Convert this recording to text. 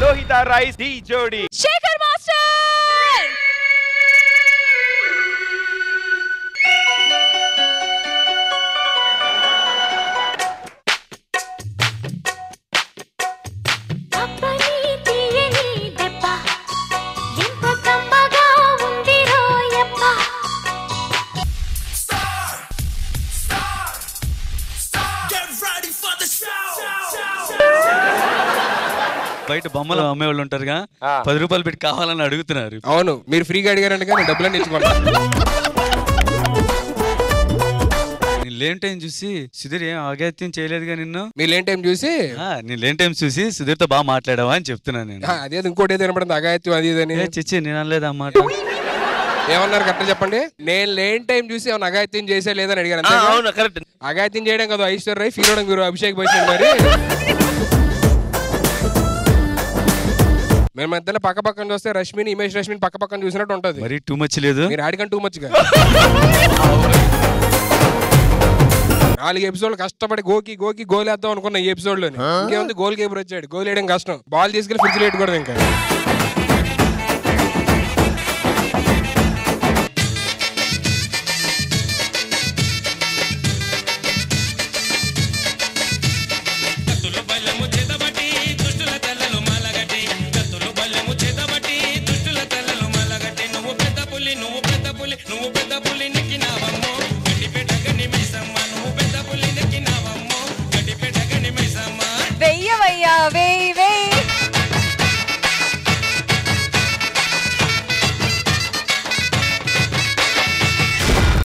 Lohitha rice D జోడి Shekhar master బయట బొమ్మలు అమ్మేవాళ్ళు ఉంటారుగా 10 రూపాయలు పెట్టి కావాలని అడుగుతున్నారు. అవును, మీరు ఫ్రీగా అడిగారంటే నేను డబ్బులన్నీ ఇచ్చుకుంటాను. నేను లేని టైం చూసి సుధీర్ ఏం అగాత్యం చేయలేదుగా నిన్ను. మీరు లేని టైం చూసి నేను లేని టైం చూసి సుధీర్తో బాగా మాట్లాడావా అని చెప్తున్నాను నేను. అదే ఇంకోటి ఏదో వినపడింది, అగాత్యం అది ఇదని. చిచ్చి నేను అనలేదు అన్నమాట. ఏమన్నారు కరెక్ట్ చెప్పండి. నేను లేని టైం చూసి ఏమన్నా అగాత్యం చేసే లేదని అడిగారు. అవును కరెక్ట్. అగాత్యం చేయడం కదా ఐశ్వర్య రాయ్, ఫీల్ అవడం మీరు అభిషేక్ బచ్చన్. మరి మేము మధ్యలో పక్క పక్కన చూస్తే రష్మిని ఇమేష్ రష్మిని పక్క పక్కన చూసినట్టు ఉంటది. మరి టూ మచ్ లేదు, మీరు ఆడికంటే టూ మచ్ గా. 4 ఎపిసోడ్లు కష్టపడి గోల్ వేద్దాం అనుకున్న ఈ ఎపిసోడ్ లోని ఇంకేముంది, గోల్ కీపర్ వచ్చాడు, గోల్ వేయడం కష్టం, బాల్ తీసుకెళ్లి ఫ్రిడ్జ్ లో పెట్టుకోవడం ఇంకా.